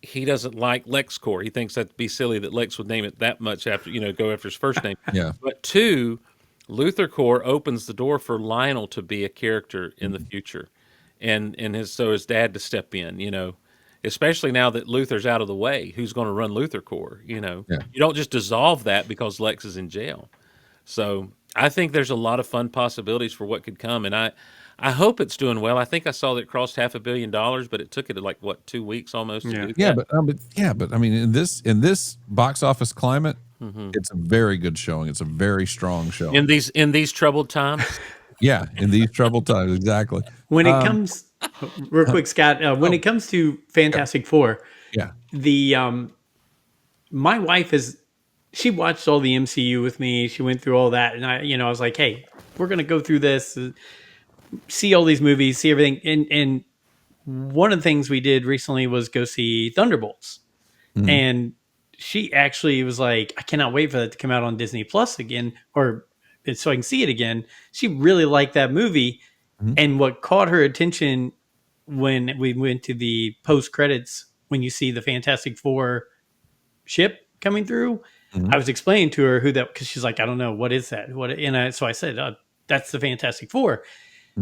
he doesn't like Lex Corps. He thinks that'd be silly that Lex would name it that much after, go after his first name. Yeah. But two, Luthor Corps opens the door for Lionel to be a character in the future, and so his dad to step in. Especially now that Luthor's out of the way, who's going to run Luthor Corps? You don't just dissolve that because Lex is in jail. So I think there's a lot of fun possibilities for what could come, and I hope it's doing well. I think I saw that it crossed $500 million, but it took it like 2 weeks almost. To do that. But I mean, in this box office climate, it's a very good showing. It's a very strong show in these troubled times. Yeah, in these troubled times, exactly. When it comes, real quick, Scott, when it comes to Fantastic Four, my wife she watched all the MCU with me. She went through all that, and I was like, hey, we're gonna go through this, see all these movies, see everything. And one of the things we did recently was go see Thunderbolts, and she actually was like, I cannot wait for that to come out on Disney Plus again, or so I can see it again. She really liked that movie. And what caught her attention when we went to the post credits, when you see the Fantastic Four ship coming through, I was explaining to her who that, because she's like, I don't know, what is that? So I said, that's the Fantastic Four.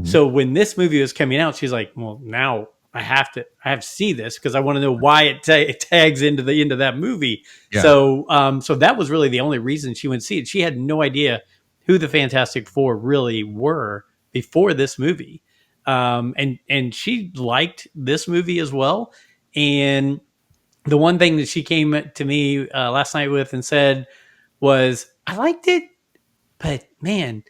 So when this movie was coming out, she's like, well, now I have to see this because I want to know why it tags into the end of that movie. Yeah. So that was really the only reason she went to see it. She had no idea who the Fantastic Four really were before this movie. And she liked this movie as well. And the one thing that she came to me last night with and said was, I liked it, but man,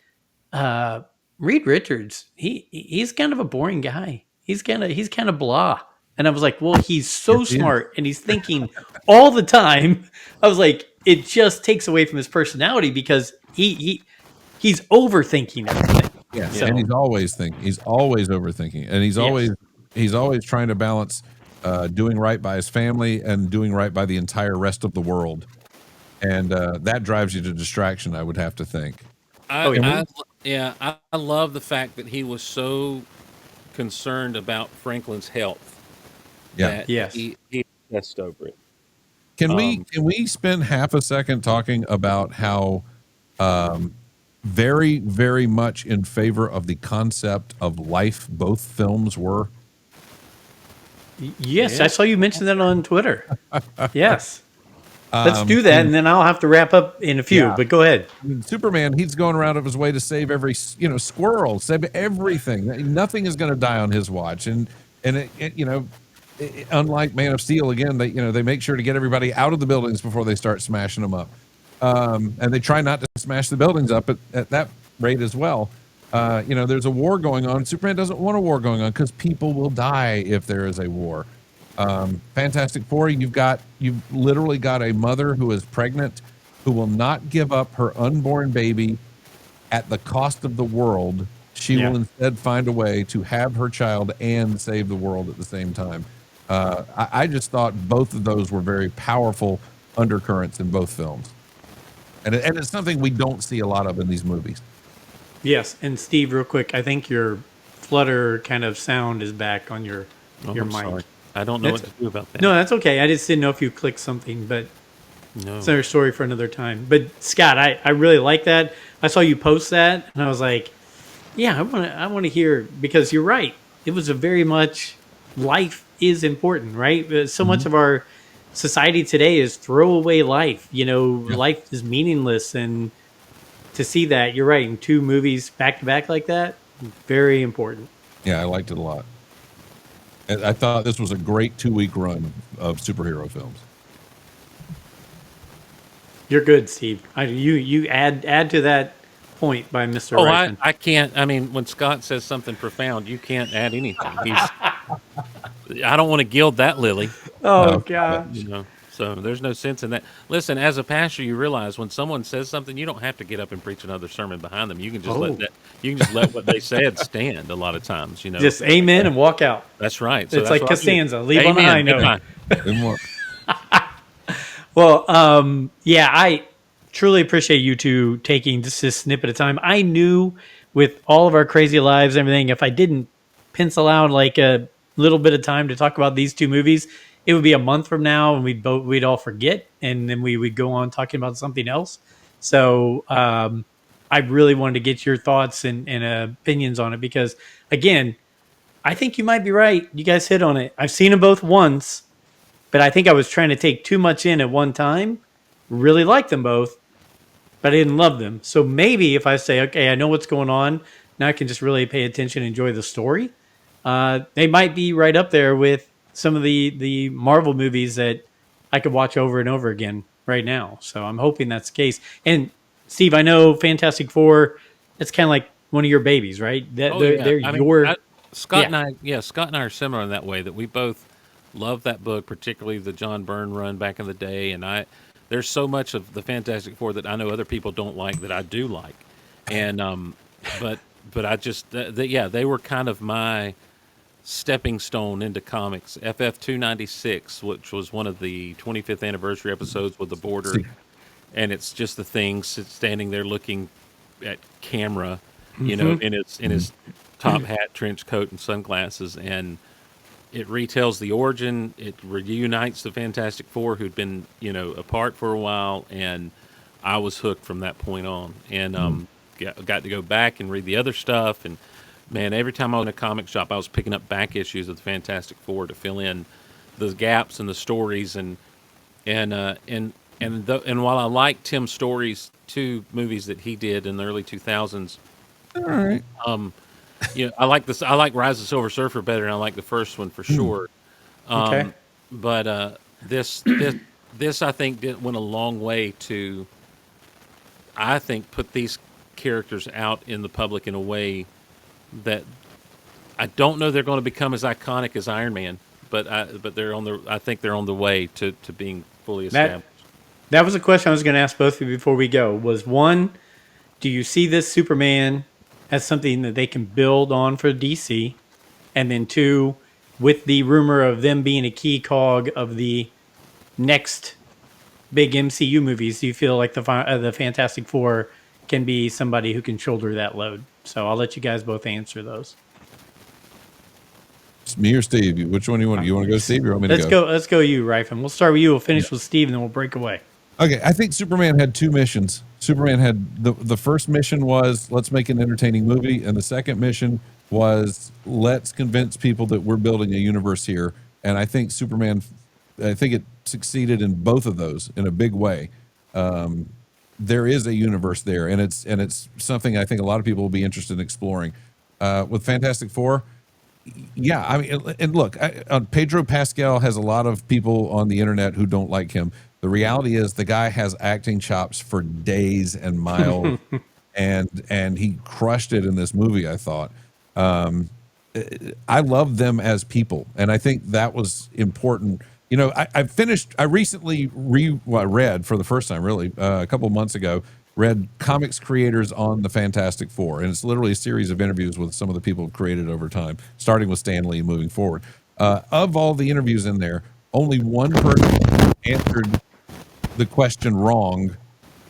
Reed Richards, he's kind of a boring guy. He's kind of blah. And I was like, well, he's so smart and he's thinking all the time. I was like, it just takes away from his personality because he's overthinking everything. Yeah, so. And he's always overthinking, and he's always trying to balance doing right by his family and doing right by the entire rest of the world, and that drives you to distraction, I would have to think. I love the fact that he was so concerned about Franklin's health. Yeah. Yes. He obsessed over it. Can we spend half a second talking about how very, very much in favor of the concept of life both films were? Yes, I saw you mention that on Twitter. Yes. Let's do that, and then I'll have to wrap up in a few, but go ahead. I mean, Superman, he's going around of his way to save every, squirrel, save everything. Nothing is going to die on his watch. And unlike Man of Steel, again, they make sure to get everybody out of the buildings before they start smashing them up. And they try not to smash the buildings up at that rate as well. There's a war going on. Superman doesn't want a war going on because people will die if there is a war. Fantastic Four, you've literally got a mother who is pregnant who will not give up her unborn baby at the cost of the world. She will instead find a way to have her child and save the world at the same time. I just thought both of those were very powerful undercurrents in both films. And it's something we don't see a lot of in these movies. Yes, and Steve, real quick, I think your flutter kind of sound is back on your mic. Sorry. I don't know what to do about that. No, that's okay. I just didn't know if you clicked something, but it's another story for another time. But Scott, I really like that. I saw you post that, and I was like, yeah, I want to hear, because you're right. it was a very much life is important, right? So much of our society today is throwaway life. Life is meaningless, and to see that, you're right, in 2 movies back to back like that, very important. Yeah, I liked it a lot. And I thought this was a great 2-week run of superhero films. You're good, Steve. You add to that point by Mr. Oh, Ryfun. I can't. I mean, when Scott says something profound, you can't add anything. I don't want to gild that lily. Oh, gosh. So there's no sense in that. Listen, as a pastor, you realize when someone says something, you don't have to get up and preach another sermon behind them. You can just let what they said stand. A lot of times, just amen and walk out. That's right. So it's like Costanza, leave on a high note. Well, I truly appreciate you two taking just this snippet of time. I knew with all of our crazy lives and everything, if I didn't pencil out like a little bit of time to talk about these 2 movies, it would be a month from now and we'd all forget, and then we would go on talking about something else. So I really wanted to get your thoughts and opinions on it, because again, I think you might be right. You guys hit on it. I've seen them both once, but I think I was trying to take too much in at one time. Really liked them both, but I didn't love them. So maybe if I say, okay, I know what's going on, now I can just really pay attention and enjoy the story. They might be right up there with some of the Marvel movies that I could watch over and over again right now. So I'm hoping that's the case. And Steve, I know Fantastic Four, it's kind of like one of your babies, right? Scott and I are similar in that way, that we both love that book, particularly the John Byrne run back in the day. And there's so much of the Fantastic Four that I know other people don't like that I do like. And but I just they were kind of my stepping stone into comics. FF 296, which was one of the 25th anniversary episodes with the border, and it's just the Thing standing there looking at camera, in his top hat, trench coat, and sunglasses, and it retells the origin. It reunites the Fantastic Four who'd been apart for a while, and I was hooked from that point on, and got to go back and read the other stuff. And man, every time I was in a comic shop, I was picking up back issues of the Fantastic Four to fill in the gaps in the stories. And while I like Tim Story's 2 movies that he did in the early 2000s, all right. I like this. I like Rise of the Silver Surfer better, and I like the first one for sure. Okay. But this I think went a long way to, I think, put these characters out in the public in a way that I don't know they're going to become as iconic as Iron Man, but I think they're on the way to being fully established. That was a question I was going to ask both of you before we go. Was one, do you see this Superman as something that they can build on for DC? And then 2, with the rumor of them being a key cog of the next big MCU movies, do you feel like the Fantastic Four can be somebody who can shoulder that load? So I'll let you guys both answer those. It's me or Steve. Which one do you want? You want to go, Steve, or you want me to go? Let's go you, Ryfun. We'll start with you. We'll finish with Steve, and then we'll break away. Okay, I think Superman had 2 missions. Superman had the first mission was, let's make an entertaining movie, and the second mission was, let's convince people that we're building a universe here. And I think Superman, I think it succeeded in both of those in a big way. There is a universe there, and it's something I think a lot of people will be interested in exploring. With Fantastic Four, yeah, I mean, and look, Pedro Pascal has a lot of people on the internet who don't like him. The reality is the guy has acting chops for days and miles, and he crushed it in this movie, I thought. I love them as people, and I think that was important. I recently read for the first time, really, a couple of months ago, read comics creators on the Fantastic Four, and it's literally a series of interviews with some of the people who created over time, starting with Stan Lee and moving forward. Of all the interviews in there, only one person answered the question wrong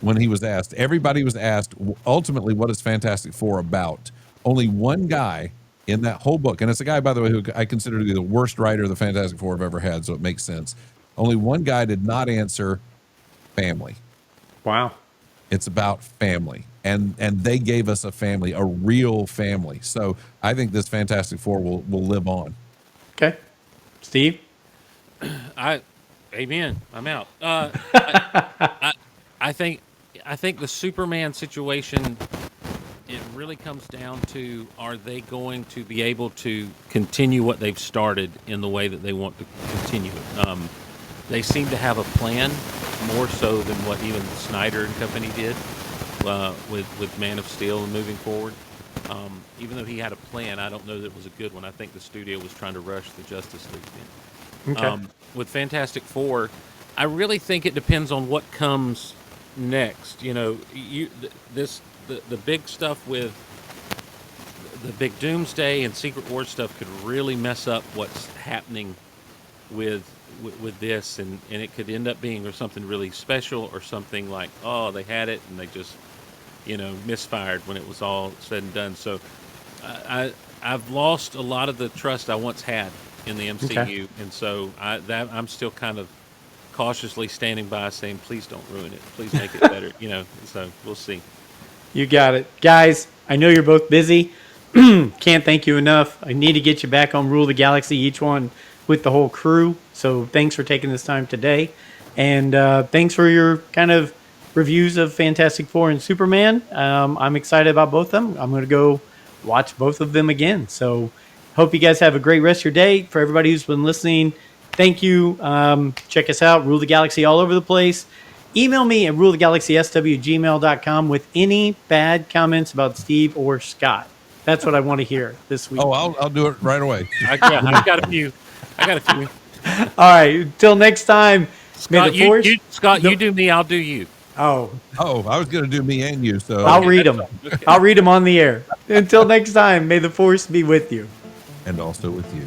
when he was asked. Everybody was asked, ultimately, what is Fantastic Four about? Only one guy in that whole book, and it's a guy, by the way, who I consider to be the worst writer the Fantastic Four have ever had, so it makes sense. Only one guy did not answer family. Wow. It's about family, and they gave us a family, a real family. So I think this Fantastic Four will live on. Okay, Steve. Amen. I'm out. I think the Superman situation, it really comes down to, are they going to be able to continue what they've started in the way that they want to continue it? They seem to have a plan, more so than what even Snyder and company did with Man of Steel and moving forward. Even though he had a plan, I don't know that it was a good one. I think the studio was trying to rush the Justice League in. Okay. With Fantastic Four, I really think it depends on what comes next. You know, the big stuff with the big Doomsday and Secret Wars stuff could really mess up what's happening with this, and it could end up being something really special, or something like, oh, they had it and they just, misfired when it was all said and done. So I've lost a lot of the trust I once had in the MCU, Okay. and so I'm still kind of cautiously standing by, saying, please don't ruin it, please make it better. So we'll see. You got it. Guys, I know you're both busy. Can't thank you enough. I need to get you back on Rule the Galaxy, each one with the whole crew. So thanks for taking this time today. And thanks for your kind of reviews of Fantastic Four and Superman. I'm excited about both of them. I'm going to go watch both of them again. So hope you guys have a great rest of your day. For everybody who's been listening, thank you. Check us out, Rule the Galaxy all over the place. Email me at ruletheGalaxySW@gmail.com with any bad comments about Steve or Scott. That's what I want to hear this week. Oh, I'll do it right away. I got a few. All right. Until next time. Scott, may the force, you do me, I'll do you. Oh, I was going to do me and you. So I'll read them. I'll read them on the air. Until next time, may the force be with you. And also with you.